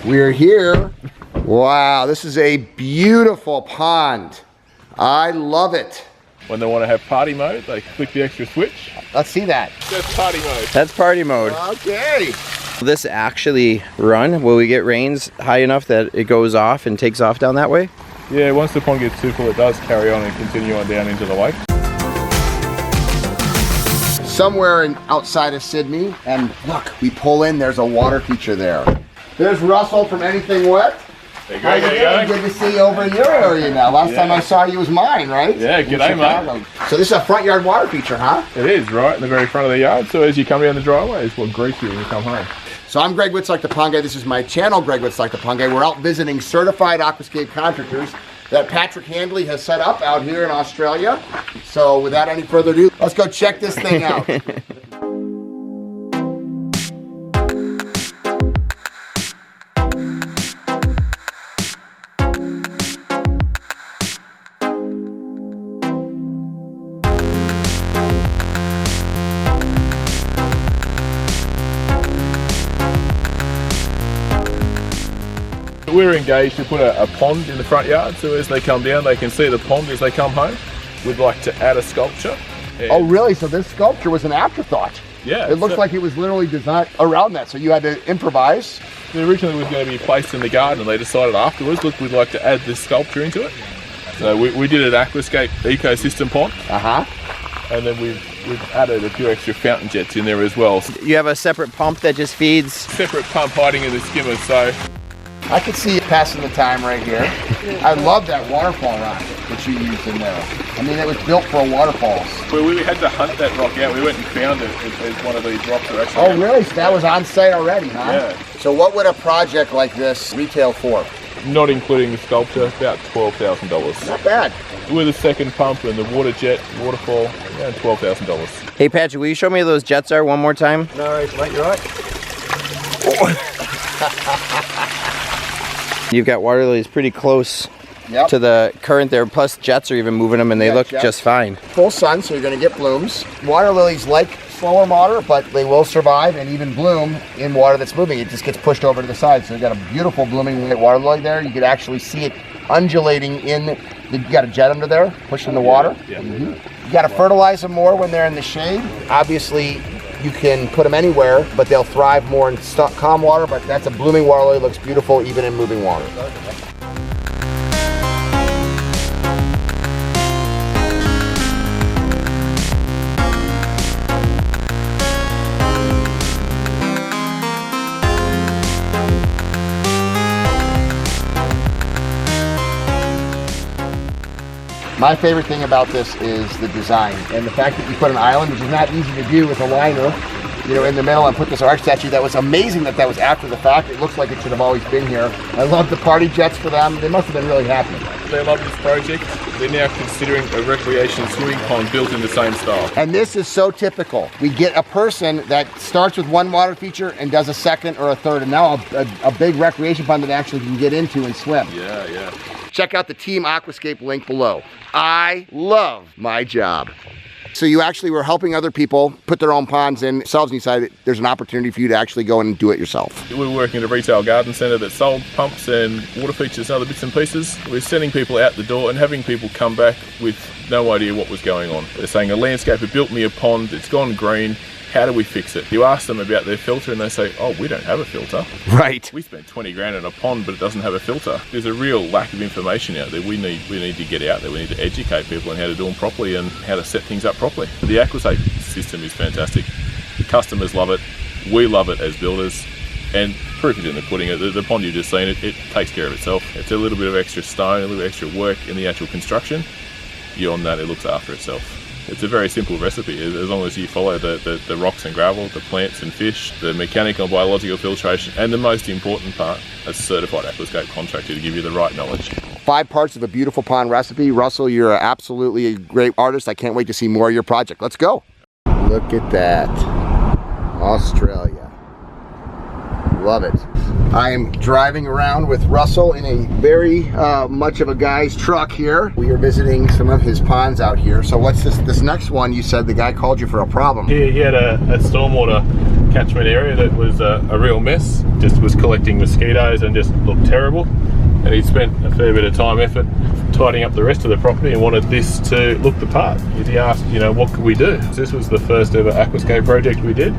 We're here. Wow, this is a beautiful pond. I love it. When they want to have party mode, they click the extra switch. Let's see that. That's party mode. That's party mode. Okay. Will this actually run? Will we get rains high enough that it goes off and takes off down that way? Yeah, once the pond gets too full, it does carry on and continue on down into the lake. Somewhere outside of Sydney, and look, we pull in, there's a water feature there. There's Russell from Anything Wet. There you go, there you go. Good to see you over in your area now. Last time I saw you was mine, right? Yeah, g'day, mate. So this is a front yard water feature, huh? It is, right in the very front of the yard. So as you come down the driveway, it's what greets you when you come home. So I'm Greg Wittstock, the Pond Guy. This is my channel, Greg Wittstock, the Pond Guy. We're out visiting certified Aquascape contractors that Patrick Handley has set up out here in Australia. So without any further ado, let's go check this thing out. We're engaged to put a pond in the front yard, so as they come down, they can see the pond as they come home. We'd like to add a sculpture. Oh, really? So this sculpture was an afterthought? Yeah. It looks like it was literally designed around that, so you had to improvise? It originally was going to be placed in the garden, and they decided afterwards, look, we'd like to add this sculpture into it. So we did an Aquascape ecosystem pond. And then we've added a few extra fountain jets in there as well. You have a separate pump that just feeds? Separate pump hiding in the skimmers, so. I could see you passing the time right here. I love that waterfall rock that you used in there. I mean, it was built for waterfalls. We had to hunt that rock out. We went and found it as one of these rocks that actually. Oh, really? So that was on site already, huh? Yeah. So what would a project like this retail for? Not including the sculpture, about $12,000. Not bad. With a second pump and the water jet, waterfall, around $12,000. Hey, Patrick, will you show me where those jets are one more time? No worries, mate, you're right. You've got water lilies pretty close Yep. to the current there, plus jets are even moving them and they look just fine. Full sun, so you're going to get blooms. Water lilies like slower water, but they will survive and even bloom in water that's moving. It just gets pushed over to the side. So you've got a beautiful blooming white water lily there. You could actually see it undulating in, you got a jet under there, pushing the water. Yeah. You got to fertilize them more when they're in the shade. Obviously, you can put them anywhere, but they'll thrive more in calm water, but that's a blooming water lily, looks beautiful even in moving water. My favorite thing about this is the design and the fact that you put an island, which is not easy to do with a liner, you know, in the middle and put this arch statue. That was amazing that was after the fact. It looks like it should have always been here. I love the party jets for them. They must have been really happy. They love this project. They're now considering a recreation swimming pond built in the same style. And this is so typical. We get a person that starts with one water feature and does a second or a third, and now a big recreation pond that actually can get into and swim. Yeah, yeah. Check out the Team Aquascape link below. I love my job. So you actually were helping other people put their own ponds in themselves, and you decided there's an opportunity for you to actually go in and do it yourself. We were working at a retail garden centre that sold pumps and water features and other bits and pieces. We're sending people out the door and having people come back with no idea what was going on. They're saying a landscaper built me a pond, it's gone green, how do we fix it? You ask them about their filter and they say, oh, we don't have a filter. Right. We spent 20 grand on a pond, but it doesn't have a filter. There's a real lack of information out there. We need to get out there. We need to educate people on how to do them properly and how to set things up properly. The Aquascape system is fantastic. The customers love it. We love it as builders. And proof is in the pudding. The pond you've just seen, it takes care of itself. It's a little bit of extra stone, a little extra work in the actual construction. Beyond that, it looks after itself. It's a very simple recipe, as long as you follow the rocks and gravel, the plants and fish, the mechanical and biological filtration, and the most important part, a certified Aquascape contractor to give you the right knowledge. 5 parts of a beautiful pond recipe. Russell, you're absolutely a great artist. I can't wait to see more of your project. Let's go. Look at that. Australia. Love it. I am driving around with Russell in a very much of a guy's truck here. We are visiting some of his ponds out here. So what's this next one? You said the guy called you for a problem. He had a stormwater catchment area that was a real mess. Just was collecting mosquitoes and just looked terrible. And he'd spent a fair bit of effort tidying up the rest of the property and wanted this to look the part. He asked, you know, what could we do? This was the first ever Aquascape project we did.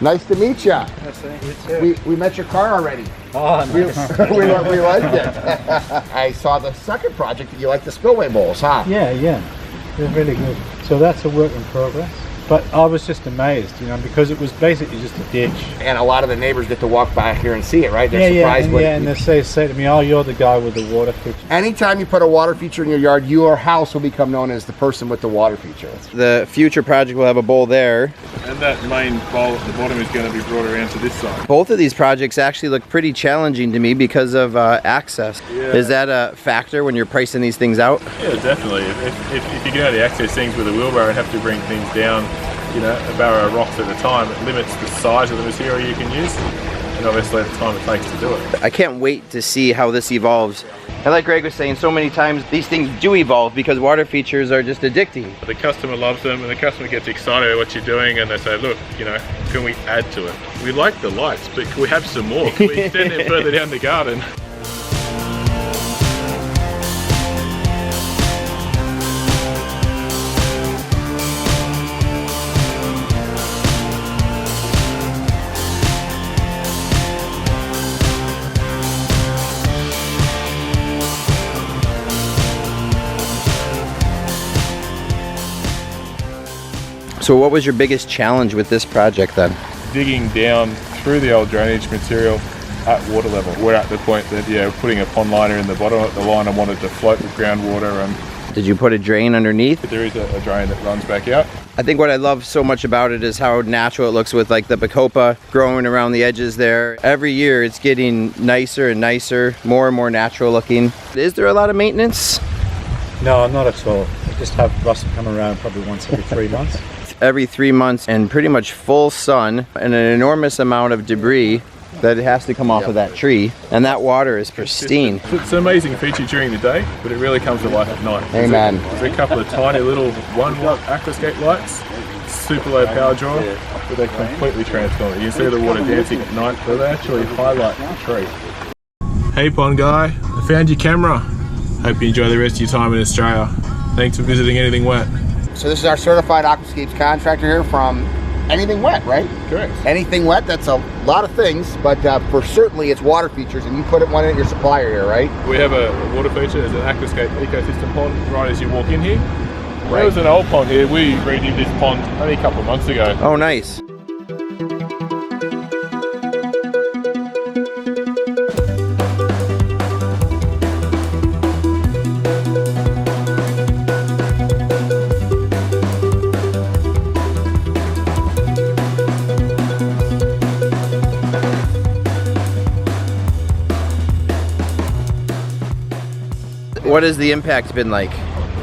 Nice to meet you. We met your car already. Oh, nice. we liked it. I saw the second project that you like the spillway bowls, huh? Yeah, they're really good. So that's a work in progress. But I was just amazed, you know, because it was basically just a ditch. And a lot of the neighbors get to walk by here and see it, right? They're surprised. And they say to me, oh, you're the guy with the water feature. Anytime you put a water feature in your yard, your house will become known as the person with the water feature. The future project will have a bowl there. And that main bowl at the bottom is going to be brought around to this side. Both of these projects actually look pretty challenging to me because of access. Yeah. Is that a factor when you're pricing these things out? Yeah, definitely. If you can only access things with a wheelbarrow and have to bring things down, you know, a barrow of rocks at a time, it limits the size of the material you can use, and obviously the time it takes to do it. I can't wait to see how this evolves. And like Greg was saying, so many times these things do evolve because water features are just addicting. The customer loves them, and the customer gets excited at what you're doing, and they say, look, you know, can we add to it? We like the lights, but can we have some more? Can we extend it further down the garden? So what was your biggest challenge with this project then? Digging down through the old drainage material at water level. We're at the point that, yeah, putting a pond liner in the bottom of the line, I wanted to float with groundwater. Did you put a drain underneath? There is a drain that runs back out. I think what I love so much about it is how natural it looks with like the bacopa growing around the edges there. Every year it's getting nicer and nicer, more and more natural looking. Is there a lot of maintenance? No, not at all. I just have Russ come around probably once every 3 months. Every 3 months and pretty much full sun and an enormous amount of debris that has to come off of that tree, and that water is pristine. It's an amazing feature during the day, but it really comes to life at night. Amen. There's a couple of tiny little 1-watt Aquascape lights, super low power draw, but they completely transform it. You can see the water dancing at night, but they actually highlight the tree. Hey pond guy, I found your camera. Hope you enjoy the rest of your time in Australia. Thanks for visiting Anything Wet. So this is our certified Aquascapes contractor here from Anything Wet, right? Correct. Anything Wet, that's a lot of things, but for certainly it's water features, and you put one in your supplier here, right? We have a water feature as an Aquascape ecosystem pond right as you walk in here. Right. There was an old pond here. We redid this pond only a couple of months ago. Oh, nice. What has the impact been like?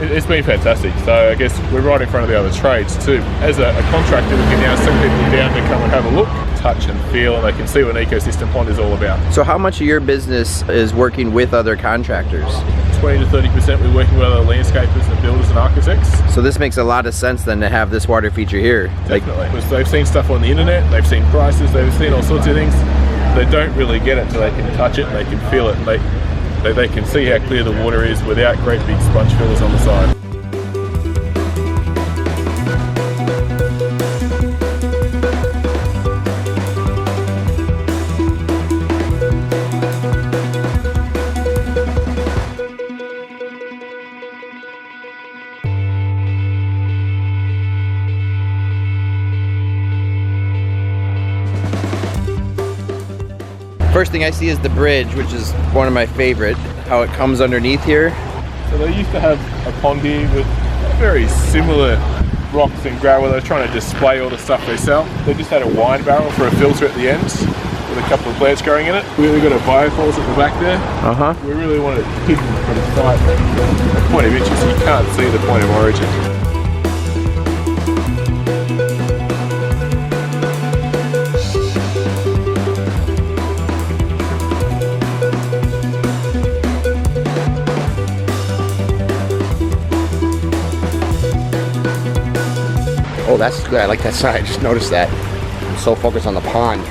It's been fantastic. So I guess we're right in front of the other trades too. As a contractor, we can now send people down to come and have a look, touch and feel, and they can see what an ecosystem pond is all about. So how much of your business is working with other contractors? 20 to 30% we're working with other landscapers and builders and architects. So this makes a lot of sense then to have this water feature here. Definitely. Because they've seen stuff on the internet, they've seen prices, they've seen all sorts of things. They don't really get it until they can touch it, and they can feel it, and they can see how clear the water is without great big sponge fillers on the side. First thing I see is the bridge, which is one of my favorite, how it comes underneath here. So they used to have a pond here with very similar rocks and gravel. They were trying to display all the stuff they sell. They just had a wine barrel for a filter at the end with a couple of plants growing in it. We've got a biofalls at the back there. We really want it hidden from sight. The point of interest, you can't see the point of origin. Oh, that's good. I like that sign. I just noticed that. I'm so focused on the pond.